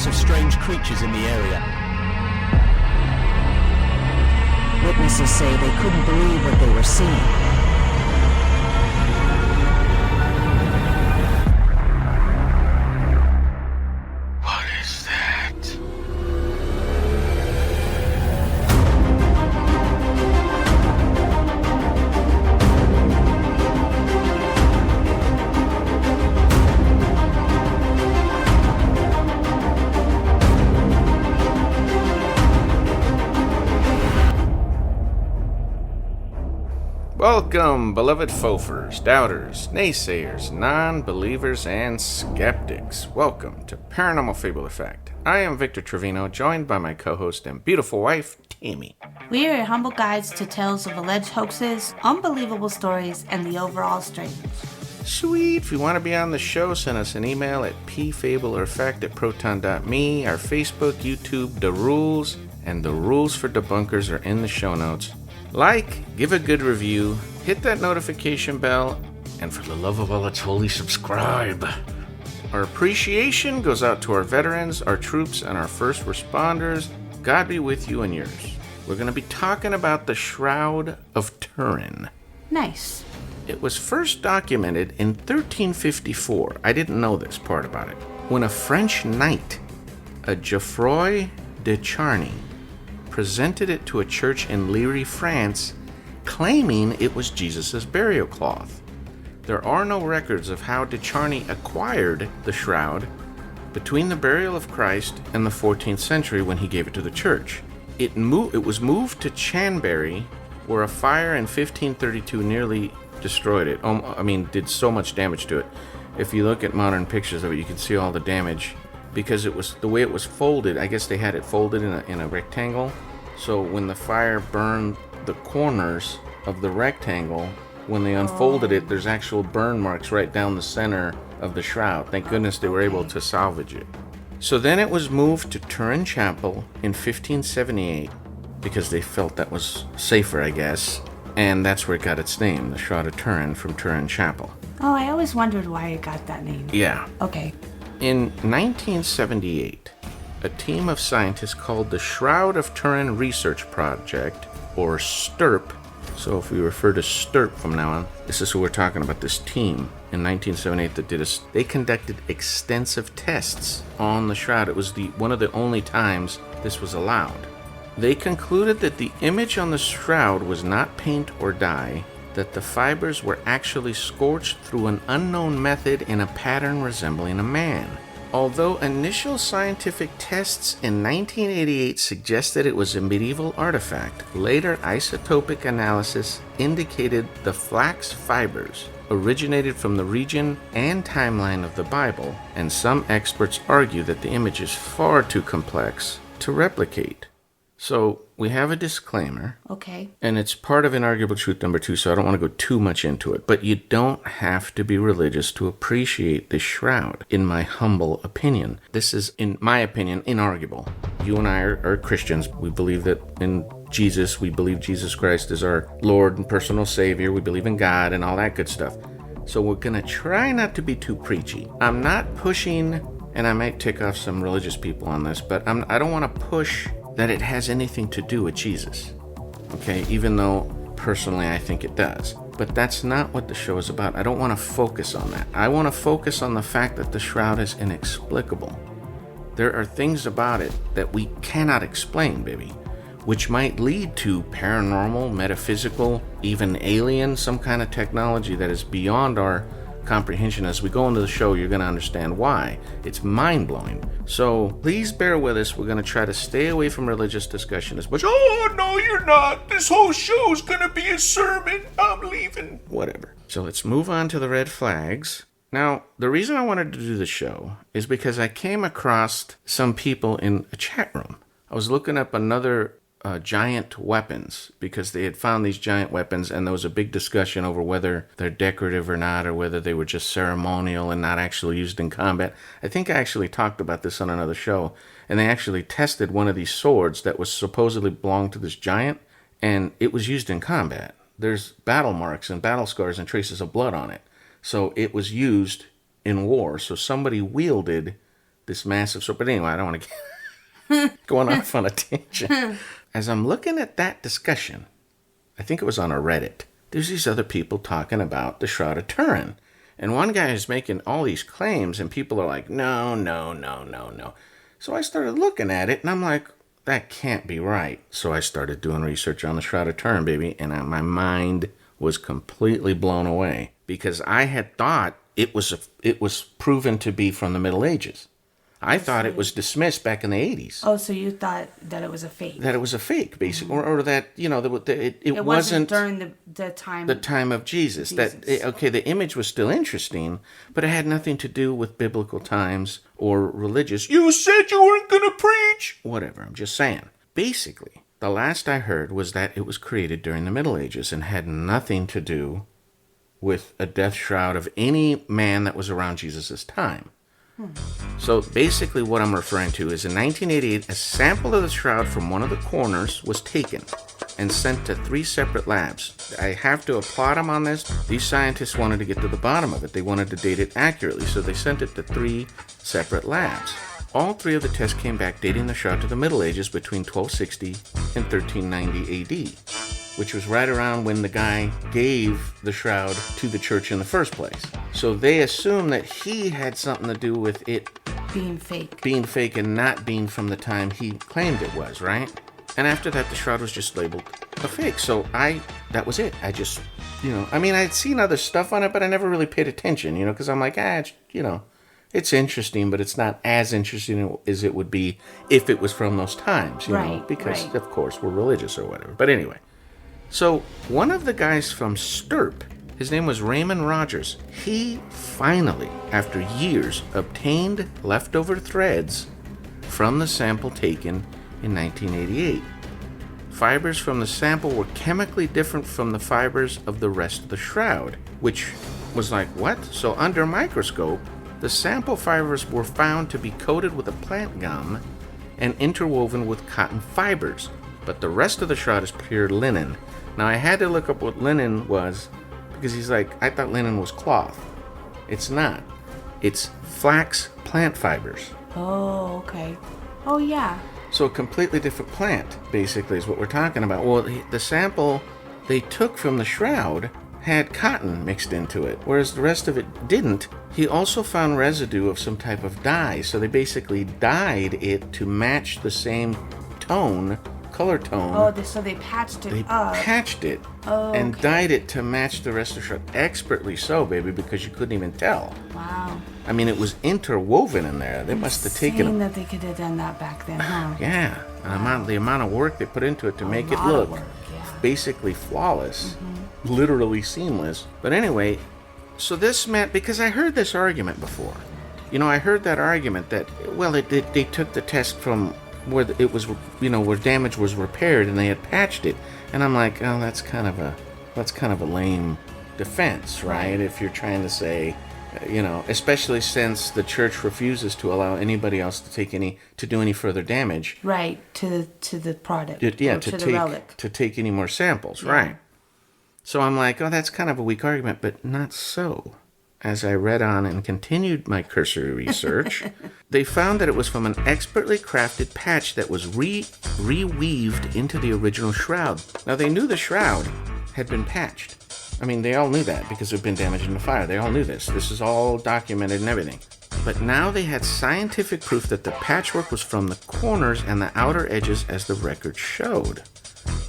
reports of strange creatures in the area. Witnesses say they couldn't believe what they were seeing. Welcome, beloved fofers, doubters, naysayers, non-believers, and skeptics. Welcome to Paranormal Fable Effect. I am Victor Trevino, joined by my co-host and beautiful wife, Tammy. We are your humble guides to tales of alleged hoaxes, unbelievable stories, and the overall strange. Sweet. If you want to be on the show, send us an email at pfableoreffect@proton.me. Our Facebook, YouTube, the rules, and the rules for debunkers are in the show notes. Like, give a good review, hit that notification bell, and for the love of all that's holy, subscribe. Our appreciation goes out to our veterans, our troops, and our first responders. God be with you and yours. We're going to be talking about the Shroud of Turin. Nice. It was first documented in 1354. I didn't know this part about it. When a French knight, a Geoffroy de Charny, presented it to a church in Liry, France, claiming it was Jesus' burial cloth. There are no records of how de Charny acquired the shroud between the burial of Christ and the 14th century when he gave it to the church. It was moved to Chanbury, where a fire in 1532 nearly destroyed it. Did so much damage to it. If you look at modern pictures of it, you can see all the damage. Because it was the way it was folded. I guess they had it folded in a rectangle. So when the fire burned the corners of the rectangle, when they unfolded it, there's actual burn marks right down the center of the shroud. Thank goodness they were able to salvage it. So then it was moved to Turin Chapel in 1578 because they felt that was safer, I guess. And that's where it got its name, the Shroud of Turin, from Turin Chapel. Oh, I always wondered why it got that name. Yeah. Okay. In 1978, a team of scientists called the Shroud of Turin Research Project, or STURP, so if we refer to STURP from now on, this is who we're talking about, this team in 1978 that they conducted extensive tests on the shroud. It was one of the only times this was allowed. They concluded that the image on the shroud was not paint or dye, that the fibers were actually scorched through an unknown method in a pattern resembling a man. Although initial scientific tests in 1988 suggested it was a medieval artifact, later isotopic analysis indicated the flax fibers originated from the region and timeline of the Bible, and some experts argue that the image is far too complex to replicate. So, we have a disclaimer. Okay. And it's part of inarguable truth number 2, so I don't want to go too much into it. But you don't have to be religious to appreciate this shroud, in my humble opinion. This is, in my opinion, inarguable. You and I are Christians. We believe that in Jesus, we believe Jesus Christ is our Lord and personal Savior. We believe in God and all that good stuff. So we're going to try not to be too preachy. I'm not pushing, and I might tick off some religious people on this, but I don't want to push that it has anything to do with Jesus, okay, even though personally I think it does. But that's not what the show is about. I don't want to focus on that. I want to focus on the fact that the shroud is inexplicable. There are things about it that we cannot explain, baby, which might lead to paranormal, metaphysical, even alien, some kind of technology that is beyond our comprehension. As we go into the show, you're going to understand why. It's mind-blowing. So please bear with us. We're going to try to stay away from religious discussion as much. Oh, no, you're not. This whole show's going to be a sermon. I'm leaving. Whatever. So let's move on to the red flags. Now, the reason I wanted to do the show is because I came across some people in a chat room. I was looking up another giant weapons, because they had found these giant weapons, and there was a big discussion over whether they're decorative or not, or whether they were just ceremonial and not actually used in combat. I think I actually talked about this on another show, and they actually tested one of these swords that was supposedly belonged to this giant, and it was used in combat. There's battle marks and battle scars and traces of blood on it. So it was used in war. So somebody wielded this massive sword. But anyway, I don't want to get going off on a tangent. As I'm looking at that discussion, I think it was on a Reddit, there's these other people talking about the Shroud of Turin. And one guy is making all these claims, and people are like, no. So I started looking at it, and I'm like, that can't be right. So I started doing research on the Shroud of Turin, baby, and my mind was completely blown away. Because I had thought it was proven to be from the Middle Ages. I thought it was dismissed back in the 80s. Oh, so you thought that it was a fake? That it was a fake, basically, or that it wasn't during the time of Jesus. The image was still interesting, but it had nothing to do with biblical times or religious. You said you weren't going to preach. Whatever. I'm just saying. Basically, the last I heard was that it was created during the Middle Ages and had nothing to do with a death shroud of any man that was around Jesus' time. So basically what I'm referring to is in 1988, a sample of the shroud from one of the corners was taken and sent to 3 separate labs. I have to applaud them on this. These scientists wanted to get to the bottom of it. They wanted to date it accurately, so they sent it to 3 separate labs. All 3 of the tests came back dating the shroud to the Middle Ages between 1260 and 1390 AD, which was right around when the guy gave the shroud to the church in the first place. So they assumed that he had something to do with it being fake and not being from the time he claimed it was, right? And after that, the shroud was just labeled a fake. So that was it. I just, I'd seen other stuff on it, but I never really paid attention, because I'm like, it's interesting, but it's not as interesting as it would be if it was from those times, because of course we're religious or whatever. But anyway. So, one of the guys from Stirp, his name was Raymond Rogers, he finally, after years, obtained leftover threads from the sample taken in 1988. Fibers from the sample were chemically different from the fibers of the rest of the shroud, which was like, what? So, under a microscope, the sample fibers were found to be coated with a plant gum and interwoven with cotton fibers, but the rest of the shroud is pure linen. Now, I had to look up what linen was, because he's like, I thought linen was cloth. It's not. It's flax plant fibers. Oh, okay. Oh, yeah. So a completely different plant, basically, is what we're talking about. Well, the sample they took from the shroud had cotton mixed into it, whereas the rest of it didn't. He also found residue of some type of dye, so they basically dyed it to match the same color tone. Oh, so they patched it up. They patched it and dyed it to match the rest of the shroud. Expertly so, baby, because you couldn't even tell. Wow. I mean, it was interwoven in there. They must have taken that they could have done that back then, huh? Yeah. The amount of work they put into it to make it look basically flawless, literally seamless. But anyway, so this meant, because I heard this argument before. I heard that argument that, they took the test from where it was, where damage was repaired and they had patched it. And I'm like, oh, that's kind of a lame defense, right? If you're trying to say, especially since the church refuses to allow anybody else to do any further damage. Right, to the product. The relic. To take any more samples, right. So I'm like, oh, that's kind of a weak argument, but not so. As I read on and continued my cursory research, they found that it was from an expertly crafted patch that was reweaved into the original shroud. Now, they knew the shroud had been patched. I mean, they all knew that because it had been damaged in the fire. They all knew this. This is all documented and everything. But now they had scientific proof that the patchwork was from the corners and the outer edges as the record showed.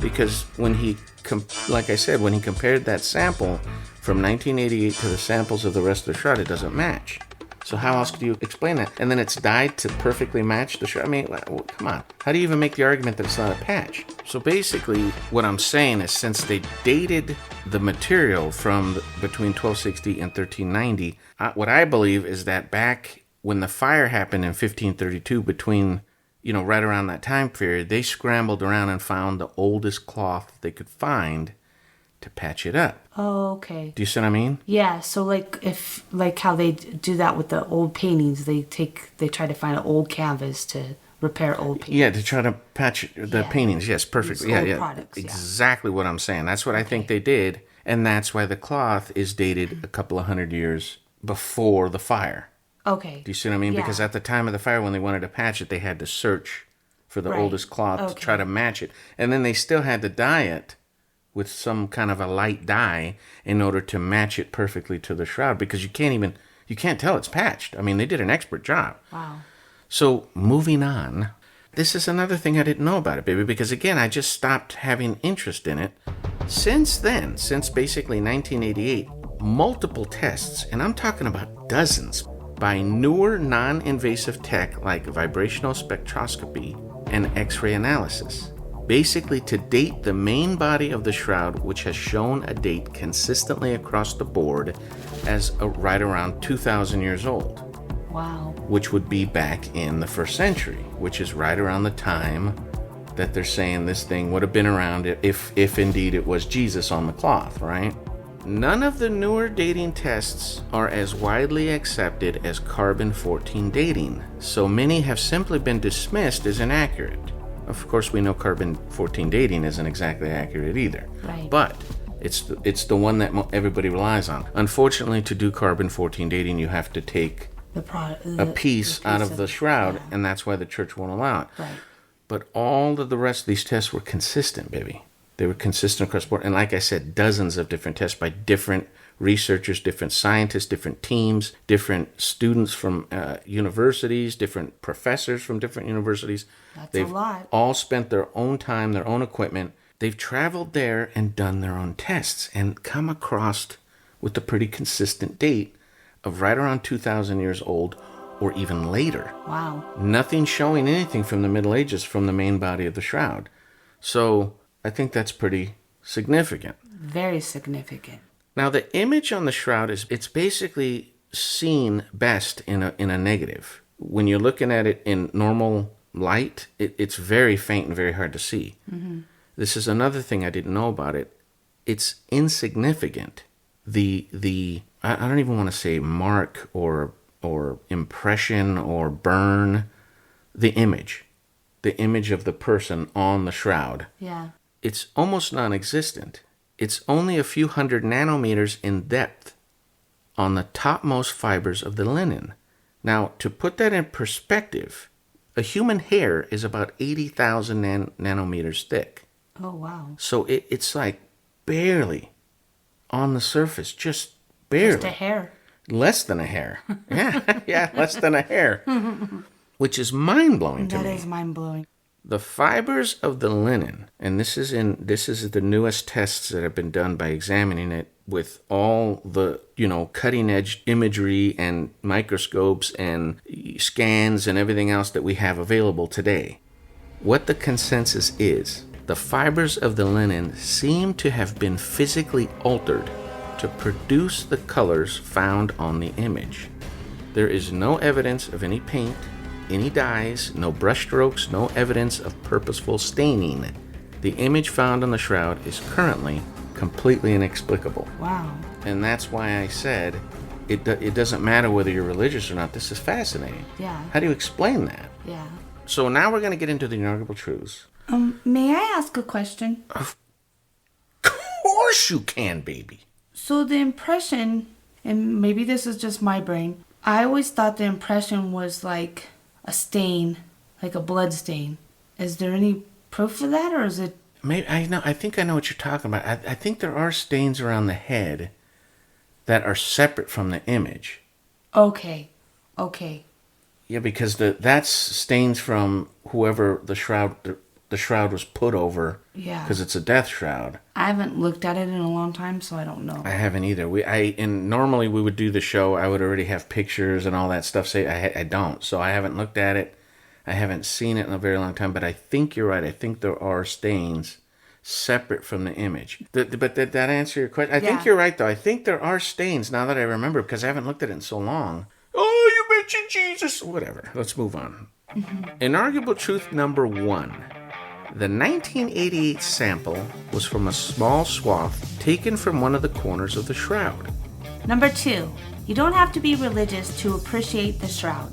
Because when he compared that sample from 1988 to the samples of the rest of the shroud, it doesn't match. So how else do you explain that? And then it's dyed to perfectly match the shroud. I mean, come on. How do you even make the argument that it's not a patch? So basically, what I'm saying is, since they dated the material from between 1260 and 1390, what I believe is that back when the fire happened in 1532, between, right around that time period, they scrambled around and found the oldest cloth they could find to patch it up. Oh, okay. Do you see what I mean? Yeah, so like how they do that with the old paintings, they try to find an old canvas to repair old paintings. Yeah, to try to patch the paintings. Yes, perfectly. Yeah. Products, exactly what I'm saying. That's what I think they did, and that's why the cloth is dated a couple of hundred years before the fire. Okay. Do you see what I mean? Yeah. Because at the time of the fire, when they wanted to patch it, they had to search for the Right. oldest cloth to Okay. try to match it. And then they still had to dye it with some kind of a light dye in order to match it perfectly to the shroud, because you can't tell it's patched. I mean, they did an expert job. Wow. So moving on, this is another thing I didn't know about it, baby, because again, I just stopped having interest in it. Since then, since basically 1988, multiple tests, and I'm talking about dozens, by newer non-invasive tech like vibrational spectroscopy and X-ray analysis, basically to date the main body of the shroud, which has shown a date consistently across the board as right around 2,000 years old, Wow. which would be back in the 1st century, which is right around the time that they're saying this thing would have been around if indeed it was Jesus on the cloth, right? None of the newer dating tests are as widely accepted as carbon-14 dating, so many have simply been dismissed as inaccurate. Of course, we know carbon-14 dating isn't exactly accurate either. Right. But it's the one that everybody relies on. Unfortunately, to do carbon-14 dating, you have to take a piece out of the shroud, and that's why the church won't allow it. Right. But all of the rest of these tests were consistent, baby. They were consistent across the board. And like I said, dozens of different tests by different researchers, different scientists, different teams, different students from universities, different professors from different universities. That's a lot. All spent their own time, their own equipment. They've traveled there and done their own tests and come across with a pretty consistent date of right around 2,000 years old or even later. Wow. Nothing showing anything from the Middle Ages from the main body of the shroud. So I think that's pretty significant. Very significant. Now, the image on the shroud it's basically seen best in a negative. When you're looking at it in normal light, it's very faint and very hard to see. Mm-hmm. This is another thing I didn't know about it. It's insignificant. The I don't even want to say mark or impression or burn, the image of the person on the shroud. Yeah. It's almost non-existent. It's only a few hundred nanometers in depth on the topmost fibers of the linen. Now, to put that in perspective, a human hair is about 80,000 nanometers thick. Oh, wow. So it's like barely on the surface, just barely. Just a hair. Less than a hair. Yeah, less than a hair. Which is mind-blowing to me. That is mind-blowing. The fibers of the linen, and this is the newest tests that have been done by examining it with all the, cutting edge imagery and microscopes and scans and everything else that we have available today. What the consensus is, the fibers of the linen seem to have been physically altered to produce the colors found on the image. There is no evidence of any paint, any dyes, no brushstrokes, no evidence of purposeful staining. The image found on the shroud is currently completely inexplicable. Wow. And that's why I said it doesn't matter whether you're religious or not. This is fascinating. Yeah. How do you explain that? Yeah. So now we're going to get into the inarguable truths. May I ask a question? Of course you can, baby. So the impression, and maybe this is just my brain, I always thought the impression was like a stain, like a blood stain. Is there any proof of that, or is it? Maybe I think I know what you're talking about. I think there are stains around the head that are separate from the image. Okay. Yeah, because that's stains from whoever the shroud was put over. Yeah. Because it's a death shroud. I haven't looked at it in a long time, so I don't know. I haven't either. And normally we would do the show. I would already have pictures and all that stuff. I don't. So I haven't looked at it. I haven't seen it in a very long time. But I think you're right. I think there are stains separate from the image. But did that answer your question? I think you're right, though. I think there are stains now that I remember, because I haven't looked at it in so long. Oh, you mentioned Jesus. Whatever. Let's move on. Mm-hmm. Inarguable truth number 1. The 1988 sample was from a small swath taken from one of the corners of the shroud. Number 2, you don't have to be religious to appreciate the shroud.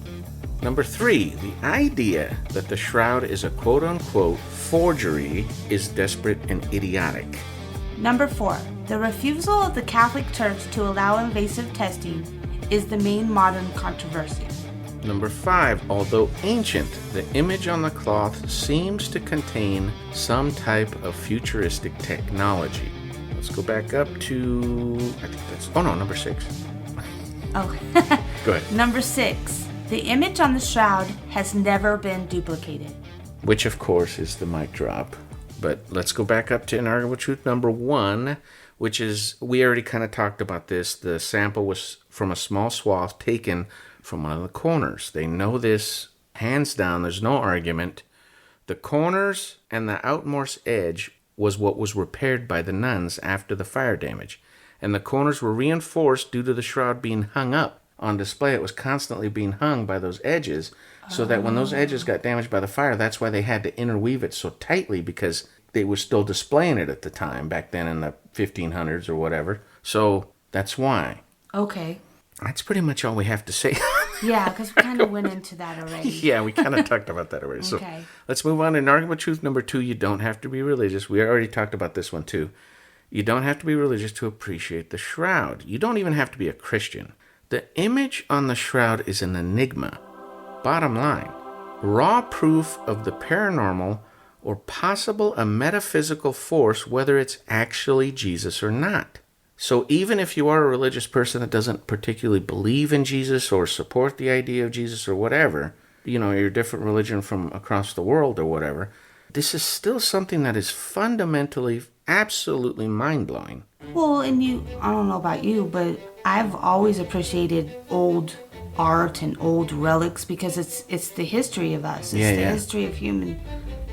Number 3, the idea that the shroud is a quote-unquote forgery is desperate and idiotic. Number 4, the refusal of the Catholic Church to allow invasive testing is the main modern controversy? Number 5, although ancient, the image on the cloth seems to contain some type of futuristic technology. Let's go back up to, I think that's, oh no, number 6. Oh. Go ahead. Number 6. The image on the shroud has never been duplicated. Which, of course, is the mic drop. But let's go back up to inarguable truth number 1, which is, we already kind of talked about this. The sample was from a small swath taken from one of the corners. They know this hands down. There's no argument. The corners and the outmost edge was what was repaired by the nuns after the fire damage. And the corners were reinforced due to the shroud being hung up on display. It was constantly being hung by those edges, so that when those edges got damaged by the fire, that's why they had to interweave it so tightly, because they were still displaying it at the time, back then in the 1500s or whatever. So that's why. Okay. That's pretty much all we have to say. Yeah, because we kind of went into that already. Yeah, we kind of talked about that already. Okay. So let's move on to inarguable truth number 2. You don't have to be religious. We already talked about this one too. You don't have to be religious to appreciate the shroud. You don't even have to be a Christian. The image on the shroud is an enigma. Bottom line, raw proof of the paranormal or possible a metaphysical force, whether it's actually Jesus or not. So even if you are a religious person that doesn't particularly believe in Jesus or support the idea of Jesus or whatever, you're a different religion from across the world or whatever, this is still something that is fundamentally, absolutely mind-blowing. Well, and I don't know about you, but I've always appreciated old art and old relics because it's the history of us. It's the history of human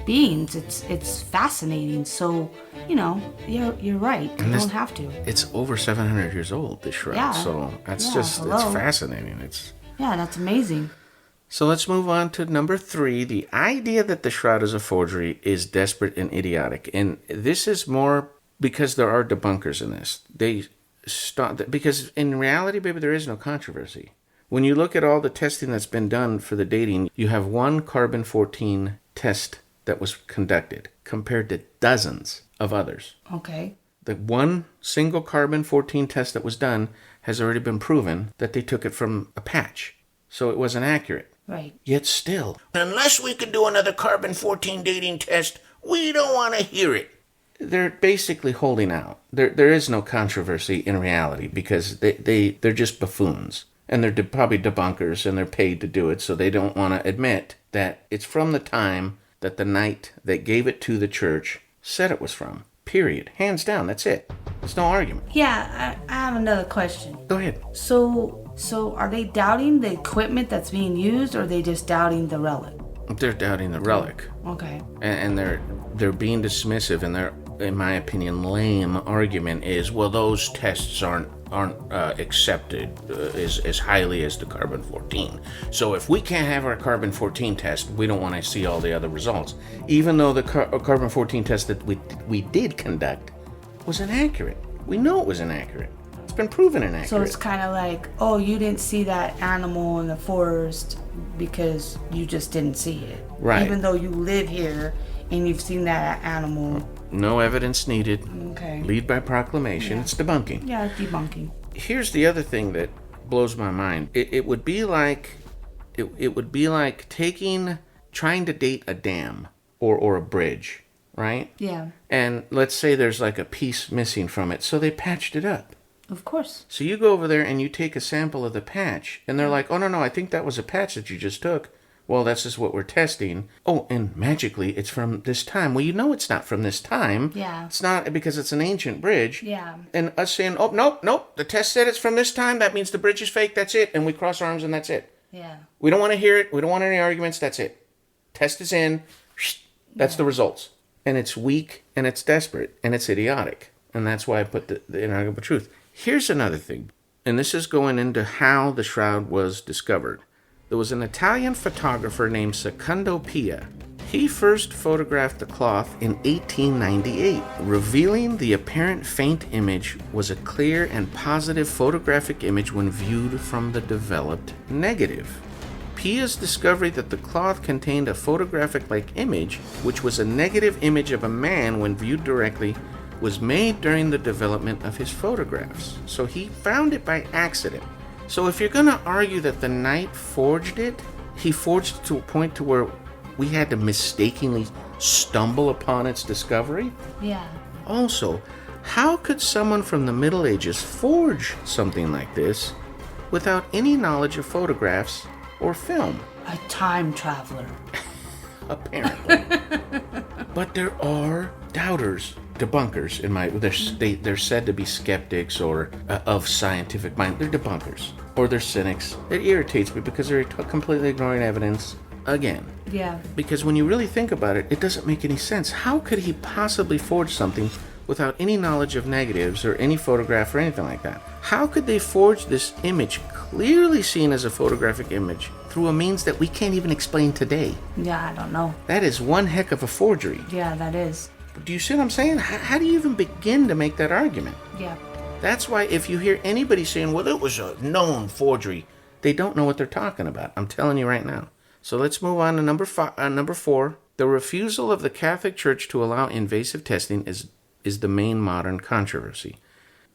beings. It's fascinating. So, you're right. You don't have to. It's over 700 years old, this shroud. Yeah. So that's Yeah, it's hello. fascinating. Yeah, that's amazing. So let's move on to number 3. The idea that the shroud is a forgery is desperate and idiotic. And this is more because there are debunkers in this. Because in reality, baby, there is no controversy. When you look at all the testing that's been done for the dating, you have one carbon-14 test that was conducted compared to dozens of others. Okay. The one single carbon-14 test that was done has already been proven that they took it from a patch. So it wasn't accurate. Right. Yet still, unless we can do another carbon-14 dating test, we don't want to hear it. They're basically holding out. There is no controversy in reality because they're just buffoons. And they're probably debunkers and they're paid to do it, so they don't want to admit that it's from the time that the knight that gave it to the church said it was from. Period. Hands down, that's it. There's no argument. Yeah, I have another question. Go ahead. So are they doubting the equipment that's being used, or are they just doubting the relic? They're doubting the relic. Okay. And they're being dismissive, and their, in my opinion, lame argument is, well, those tests aren't accepted as highly as the carbon-14. So if we can't have our carbon-14 test, we don't want to see all the other results. Even though the carbon-14 test that we did conduct was inaccurate. We know it was inaccurate. It's been proven inaccurate. So it's kind of like, oh, you didn't see that animal in the forest because you just didn't see it. Right. Even though you live here and you've seen that animal. No evidence needed. Okay. Lead by proclamation. Yeah. It's debunking. Yeah, it's debunking. Here's the other thing that blows my mind. It would be like trying to date a dam or a bridge, right? Yeah. And let's say there's like a piece missing from it, so they patched it up. Of course. So you go over there and you take a sample of the patch, and they're like, oh, no, I think that was a patch that you just took. Well, that's just what we're testing. Oh, and magically, it's from this time. Well, you know it's not from this time. Yeah. It's not because it's an ancient bridge. Yeah. And us saying, oh, nope, the test said it's from this time. That means the bridge is fake. That's it. And we cross arms and that's it. Yeah. We don't want to hear it. We don't want any arguments. That's it. Test is in. That's the results. And it's weak, and it's desperate, and it's idiotic. And that's why I put the inarguable truth. Here's another thing, and this is going into how the shroud was discovered. There was an Italian photographer named Secondo Pia. He first photographed the cloth in 1898, revealing the apparent faint image was a clear and positive photographic image when viewed from the developed negative. Pia's discovery that the cloth contained a photographic-like image, which was a negative image of a man when viewed directly, was made during the development of his photographs. So he found it by accident. So if you're going to argue that the knight forged it, he forged it to a point to where we had to mistakenly stumble upon its discovery? Yeah. Also, how could someone from the Middle Ages forge something like this without any knowledge of photographs or film? A time traveler. Apparently. But there are doubters, debunkers they're said to be skeptics or of scientific mind. They're debunkers or they're cynics. It irritates me because they're completely ignoring evidence again. Yeah. Because when you really think about it, it doesn't make any sense. How could he possibly forge something without any knowledge of negatives or any photograph or anything like that? How could they forge this image, clearly seen as a photographic image, through a means that we can't even explain today? Yeah, I don't know. That is one heck of a forgery. Yeah, that is. Do you see what I'm saying? How do you even begin to make that argument? Yeah. That's why if you hear anybody saying, well, it was a known forgery, they don't know what they're talking about. I'm telling you right now. So let's move on to number 4. The refusal of the Catholic Church to allow invasive testing is the main modern controversy.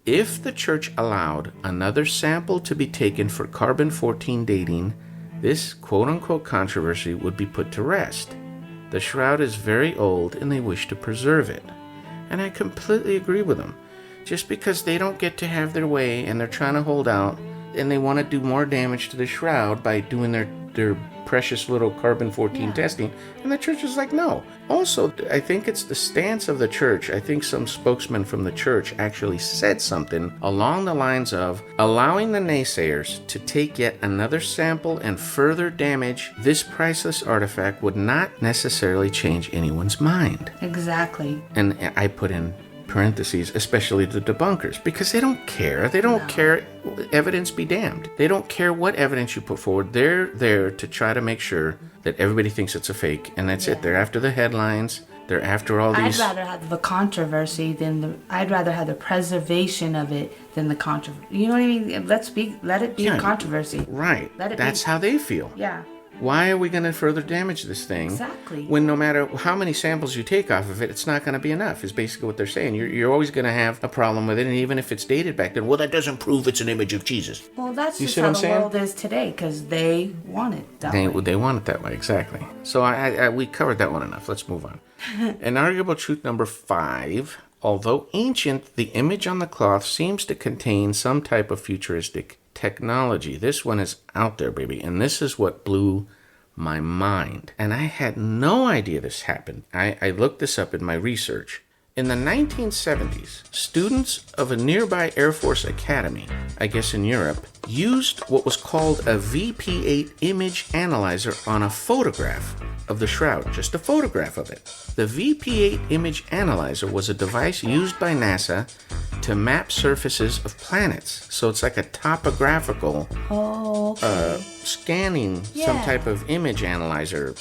If the Church allowed another sample to be taken for carbon-14 dating, this quote-unquote controversy would be put to rest. The shroud is very old and they wish to preserve it. And I completely agree with them. Just because they don't get to have their way and they're trying to hold out and they want to do more damage to the shroud by doing their precious little carbon-14 testing, and the church is like, no. Also, I think it's the stance of the church. I think some spokesman from the church actually said something along the lines of allowing the naysayers to take yet another sample and further damage this priceless artifact would not necessarily change anyone's mind. Exactly. And I put in parentheses, especially the debunkers, because they don't care. They don't care. Evidence be damned. They don't care what evidence you put forward. They're there to try to make sure that everybody thinks it's a fake, and that's it. They're after the headlines. They're after all these. I'd rather have the controversy than I'd rather have the preservation of it than the controversy. You know what I mean? Let it be a controversy. Right. That's how they feel. Yeah. Why are we going to further damage this thing? Exactly. When no matter how many samples you take off of it, it's not going to be enough, is basically what they're saying. You're always going to have a problem with it, and even if it's dated back then, well, that doesn't prove it's an image of Jesus. Well, that's just how the world is today, because they want it that way. They want it that way, exactly. So we covered that one enough. Let's move on. Inarguable truth number 5. Although ancient, the image on the cloth seems to contain some type of futuristic technology. This one is out there, baby, and this is what blew my mind. And I had no idea this happened. I looked this up in my research. In the 1970s, students of a nearby Air Force academy, I guess in Europe, used what was called a VP8 image analyzer on a photograph of the shroud, just a photograph of it. The VP8 image analyzer was a device used by NASA to map surfaces of planets. So it's like a topographical scanning, some type of image analyzer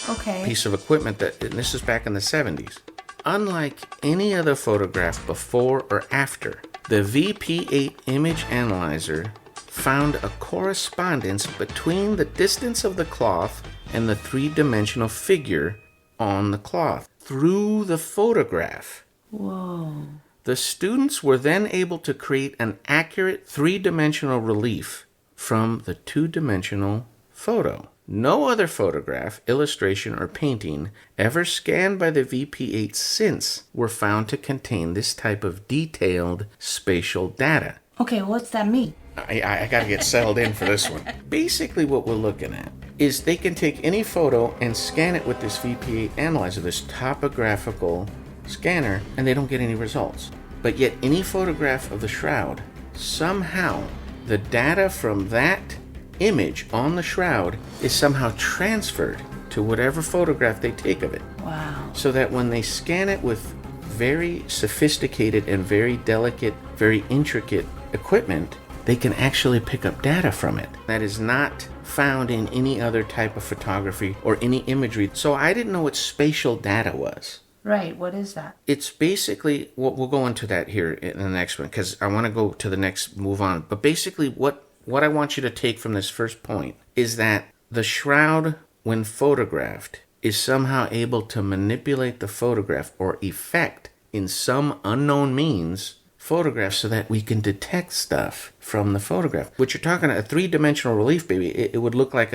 piece of equipment and this is back in the 70s. Unlike any other photograph before or after, the VP8 image analyzer found a correspondence between the distance of the cloth and the three-dimensional figure on the cloth through the photograph. Whoa. The students were then able to create an accurate three-dimensional relief from the two-dimensional photo. No other photograph, illustration, or painting ever scanned by the VP8 since were found to contain this type of detailed spatial data. Okay, what's that mean? I gotta get settled in for this one. Basically what we're looking at is they can take any photo and scan it with this VP8 analyzer, this topographical scanner, and they don't get any results. But yet any photograph of the shroud, somehow the data from that image on the shroud is somehow transferred to whatever photograph they take of it. Wow. So that when they scan it with very sophisticated and very delicate, very intricate equipment, they can actually pick up data from it. That is not found in any other type of photography or any imagery. So I didn't know what spatial data was. Right, what is that? It's basically, we'll go into that here in the next one, because I want to go to the next, move on. But basically what I want you to take from this first point is that the shroud, when photographed, is somehow able to manipulate the photograph or effect in some unknown means photographs so that we can detect stuff from the photograph. What you're talking about, a three-dimensional relief, baby, it would look like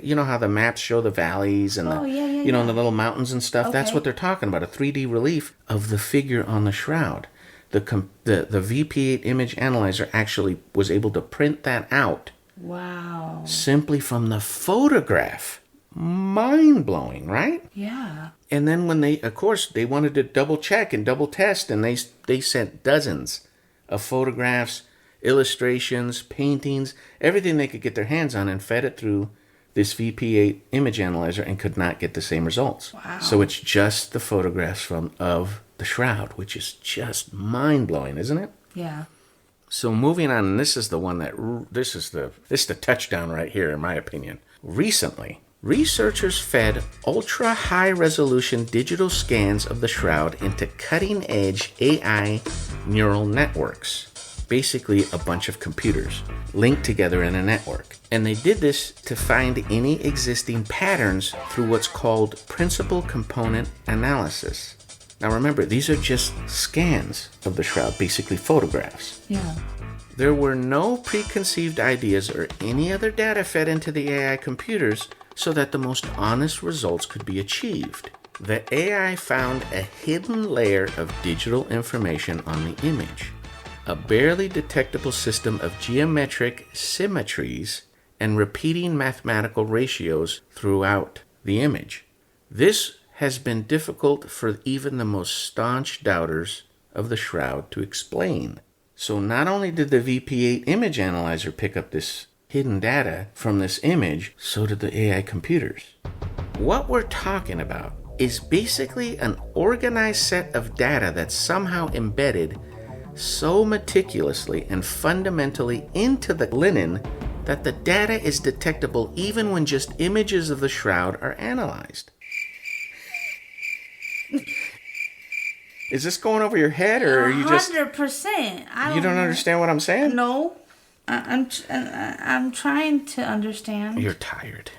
you know how the maps show the valleys and and the little mountains and stuff. Okay. That's what they're talking about, a 3D relief of the figure on the shroud. The VP8 image analyzer actually was able to print that out. Wow. Simply from the photograph. Mind-blowing, right? Yeah. And then when they wanted to double check and double test, and they sent dozens of photographs, illustrations, paintings, everything they could get their hands on, and fed it through this VP8 image analyzer and could not get the same results. Wow. So it's just the photographs of the shroud, which is just mind-blowing, isn't it? Yeah. So moving on, and this is the touchdown right here, in my opinion. Recently, researchers fed ultra-high-resolution digital scans of the shroud into cutting-edge AI neural networks. Basically, a bunch of computers linked together in a network. And they did this to find any existing patterns through what's called principal component analysis. Now remember, these are just scans of the shroud, basically photographs. Yeah. There were no preconceived ideas or any other data fed into the AI computers so that the most honest results could be achieved. The AI found a hidden layer of digital information on the image, a barely detectable system of geometric symmetries and repeating mathematical ratios throughout the image. This has been difficult for even the most staunch doubters of the shroud to explain. So not only did the VP8 image analyzer pick up this hidden data from this image, so did the AI computers. What we're talking about is basically an organized set of data that's somehow embedded so meticulously and fundamentally into the linen that the data is detectable even when just images of the shroud are analyzed. Is this going over your head, or are you just 100%? You don't understand what I'm saying? No, I'm trying to understand. You're tired.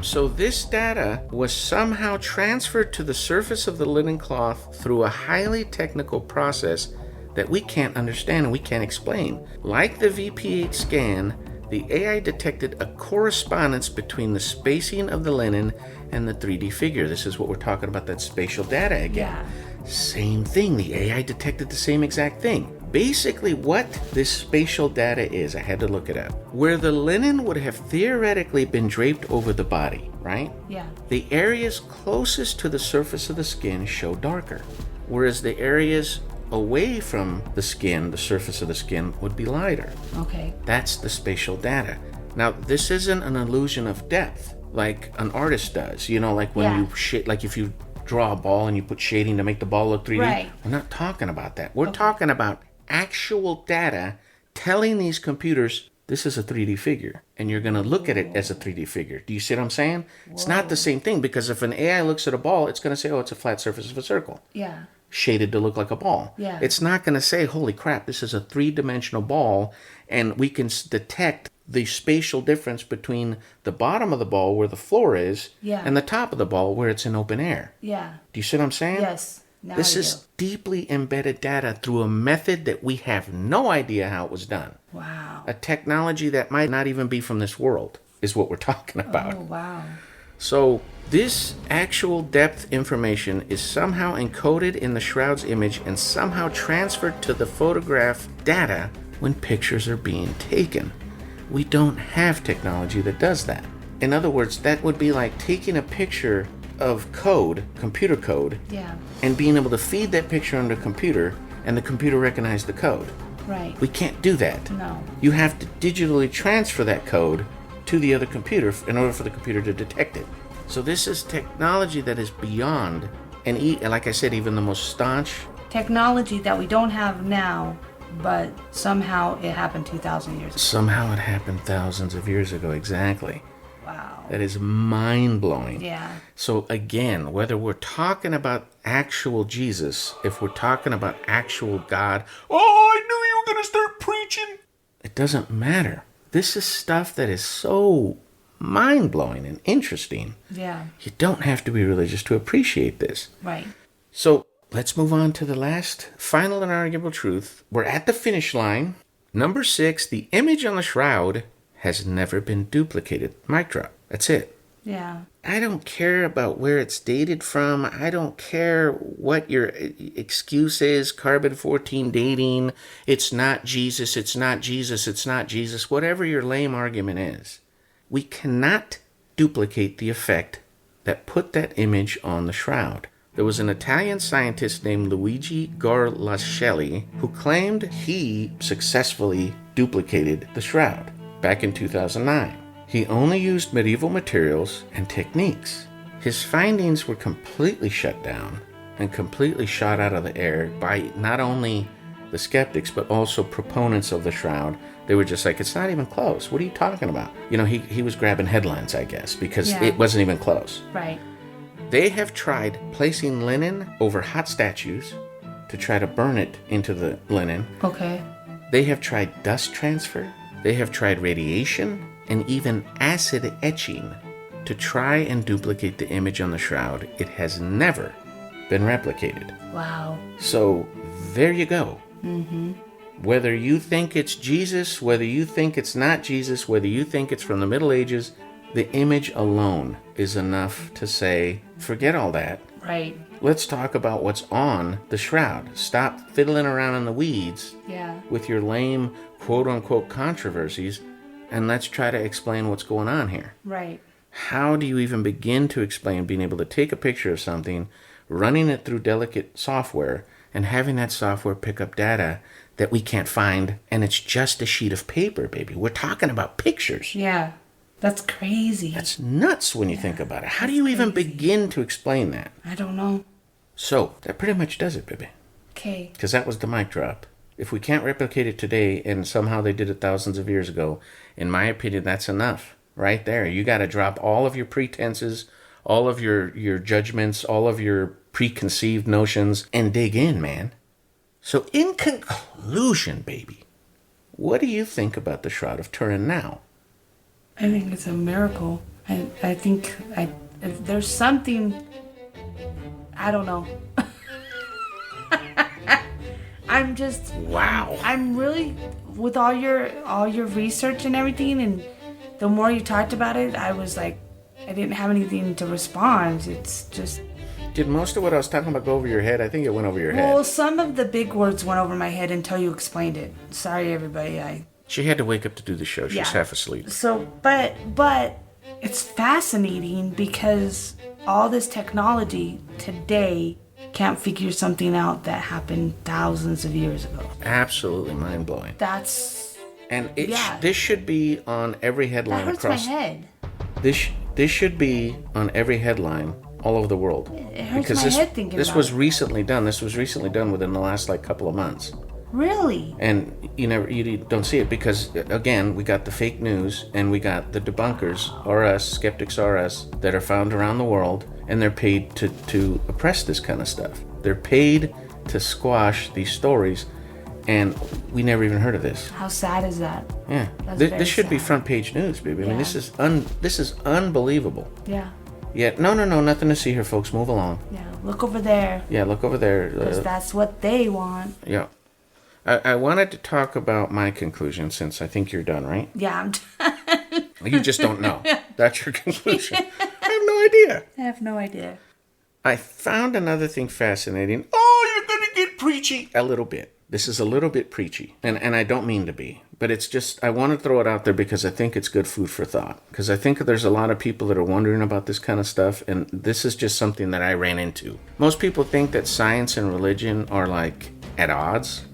So this data was somehow transferred to the surface of the linen cloth through a highly technical process that we can't understand and we can't explain. Like the VP8 scan, the AI detected a correspondence between the spacing of the linen and the 3D figure. This is what we're talking about, that spatial data again. Yeah. Same thing. The AI detected the same exact thing. Basically, what this spatial data is, I had to look it up. Where the linen would have theoretically been draped over the body, right? Yeah. The areas closest to the surface of the skin show darker, whereas the areas away from the skin, the surface of the skin, would be lighter. Okay. That's the spatial data. Now, this isn't an illusion of depth like an artist does. You know, like when like if you draw a ball and you put shading to make the ball look 3D. Right. We're not talking about that. We're talking about actual data telling these computers this is a 3D figure, and you're going to look at it as a 3D figure. Do you see what I'm saying? Whoa. It's not the same thing, because if an AI looks at a ball, it's going to say, oh, it's a flat surface of a circle. Yeah. Shaded to look like a ball. Yeah. It's not going to say, holy crap, this is a three-dimensional ball, and we can detect the spatial difference between the bottom of the ball where the floor is and the top of the ball where it's in open air. Yeah. Do you see what I'm saying? Yes. Now This I is do. deeply embedded data through a method that we have no idea how it was done. Wow. A technology that might not even be from this world is what we're talking about. Oh, wow. So this actual depth information is somehow encoded in the shroud's image and somehow transferred to the photograph data when pictures are being taken. We don't have technology that does that. In other words, that would be like taking a picture of code, computer code, and being able to feed that picture on the computer and the computer recognize the code. Right. We can't do that. No. You have to digitally transfer that code to the other computer in order for the computer to detect it. So this is technology that is beyond, and like I said, even the most staunch technology that we don't have now, but somehow it happened 2,000 years ago. Somehow it happened thousands of years ago, exactly. Wow. That is mind-blowing. Yeah. So again, whether we're talking about actual Jesus, if we're talking about actual God, oh, I knew you were going to start preaching. It doesn't matter. This is stuff that is so mind-blowing and interesting. Yeah. You don't have to be religious to appreciate this. Right. So let's move on to the last, final and arguable truth. We're at the finish line. Number 6, the image on the shroud has never been duplicated. Mic drop. That's it. Yeah. I don't care about where it's dated from. I don't care what your excuse is. Carbon-14 dating. It's not Jesus. It's not Jesus. It's not Jesus. Whatever your lame argument is. We cannot duplicate the effect that put that image on the shroud. There was an Italian scientist named Luigi Garlascelli who claimed he successfully duplicated the shroud back in 2009. He only used medieval materials and techniques. His findings were completely shut down and completely shot out of the air by not only the skeptics but also proponents of the shroud. They were just like, it's not even close. What are you talking about? You know, he was grabbing headlines, I guess, because it wasn't even close. Right. They have tried placing linen over hot statues to try to burn it into the linen. Okay. They have tried dust transfer. They have tried radiation and even acid etching to try and duplicate the image on the shroud. It has never been replicated. Wow. So there you go. Mm-hmm. Whether you think it's Jesus, whether you think it's not Jesus, whether you think it's from the Middle Ages, the image alone is enough to say, forget all that. Right. Let's talk about what's on the shroud. Stop fiddling around in the weeds with your lame quote-unquote controversies, and let's try to explain what's going on here. Right. How do you even begin to explain being able to take a picture of something, running it through delicate software, and having that software pick up data that we can't find, and it's just a sheet of paper, baby? We're talking about pictures. Yeah. That's crazy. That's nuts when you think about it. How do you even begin to explain that? I don't know. So, that pretty much does it, baby. Okay. Because that was the mic drop. If we can't replicate it today, and somehow they did it thousands of years ago, in my opinion, that's enough. Right there. You got to drop all of your pretenses, all of your judgments, all of your preconceived notions, and dig in, man. So, in conclusion, baby, what do you think about the Shroud of Turin now? I think it's a miracle. I think if there's something, I don't know. I'm just wow. I'm really, with all your research and everything, and the more you talked about it, I was like, I didn't have anything to respond. It's just. Did most of what I was talking about go over your head? I think it went over your head. Well, some of the big words went over my head until you explained it. Sorry, everybody. She had to wake up to do the show. She was half asleep. So, but it's fascinating because all this technology today can't figure something out that happened thousands of years ago. Absolutely mind-blowing. And this should be on every headline that hurts across. My head. This should be on every headline all over the world. It hurts my head thinking this about was it. recently done. This was recently done within the last couple of months. Really? And you don't see it because, again, we got the fake news and we got the debunkers, or us, skeptics are us, that are found around the world, and they're paid to oppress this kind of stuff. They're paid to squash these stories, and we never even heard of this. How sad is that? Yeah, this should be front page news, baby. I mean, this is unbelievable. Yeah. Yeah, no, nothing to see here, folks. Move along. Yeah, look over there. Yeah, look over there. Because that's what they want. Yeah. I wanted to talk about my conclusion since I think you're done, right? Yeah, I'm done. You just don't know. That's your conclusion. I have no idea. I have no idea. I found another thing fascinating. Oh, you're going to get preachy. A little bit. This is a little bit preachy. And I don't mean to be. But it's just, I want to throw it out there because I think it's good food for thought. Because I think there's a lot of people that are wondering about this kind of stuff. And this is just something that I ran into. Most people think that science and religion are at odds.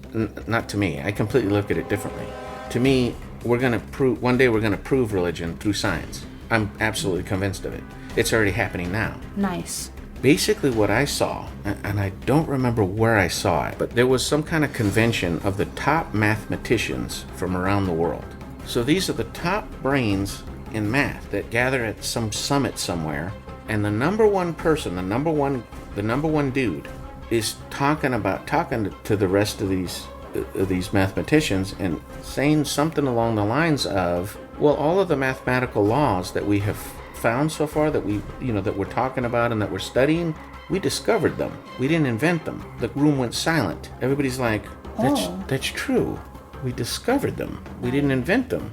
Not to me. I completely look at it differently. To me, one day we're going to prove religion through science. I'm absolutely convinced of it. It's already happening now. Nice. Basically what I saw, and I don't remember where I saw it, but there was some kind of convention of the top mathematicians from around the world. So these are the top brains in math that gather at some summit somewhere, and the number one person, the number one dude, is talking to the rest of these mathematicians and saying something along the lines of, well, all of the mathematical laws that we have found so far that we're talking about and that we're studying, We discovered them. We didn't invent them. The room went silent. Everybody's like, that's true. We discovered them. We didn't invent them.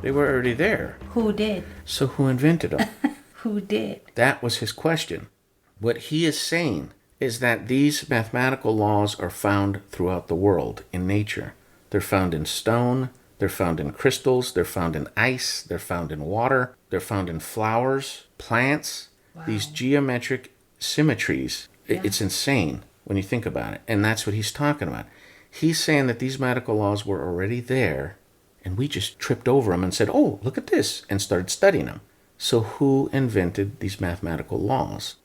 They were already there. Who did? So who invented them? Who did? That was his question. What he is saying is that these mathematical laws are found throughout the world in nature. They're found in stone. They're found in crystals. They're found in ice. They're found in water. They're found in flowers, plants. Wow. These geometric symmetries. Yeah. It's insane when you think about it. And that's what he's talking about. He's saying that these mathematical laws were already there, and we just tripped over them and said, oh, look at this, and started studying them. So who invented these mathematical laws?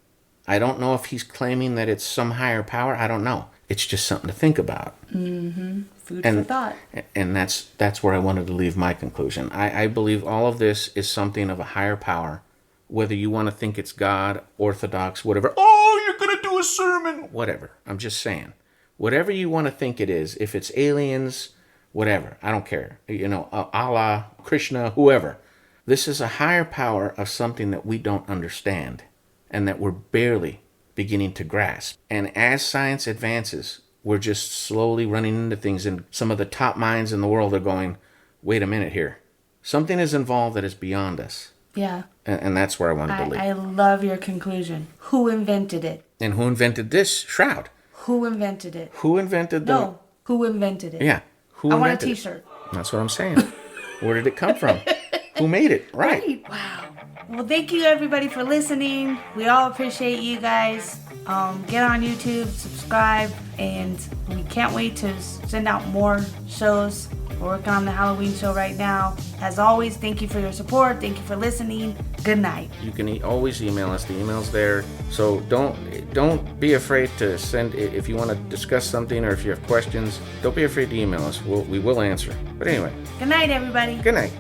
I don't know if he's claiming that it's some higher power. I don't know. It's just something to think about. Mm-hmm. Food for thought. And that's where I wanted to leave my conclusion. I believe all of this is something of a higher power, whether you want to think it's God, Orthodox, whatever. Oh, you're going to do a sermon. Whatever. I'm just saying. Whatever you want to think it is, if it's aliens, whatever. I don't care. Allah, Krishna, whoever. This is a higher power of something that we don't understand and that we're barely beginning to grasp. And as science advances, we're just slowly running into things, and some of the top minds in the world are going, wait a minute here. Something is involved that is beyond us. Yeah. And that's where I wanted to leave. I love your conclusion. Who invented it? And who invented this shroud? Who invented it? Who invented the... No, who invented it? Yeah. I want a t-shirt. That's what I'm saying. Where did it come from? Who made it? Right. Wow. Well, thank you everybody for listening. We all appreciate you guys. Get on YouTube, subscribe, and we can't wait to send out more shows. We're working on the Halloween show right now. As always, thank you for your support. Thank you for listening. Good night. You can always email us. The email's there. So don't be afraid to send, if you want to discuss something or if you have questions, don't be afraid to email us. We will answer. But anyway. Good night, everybody. Good night.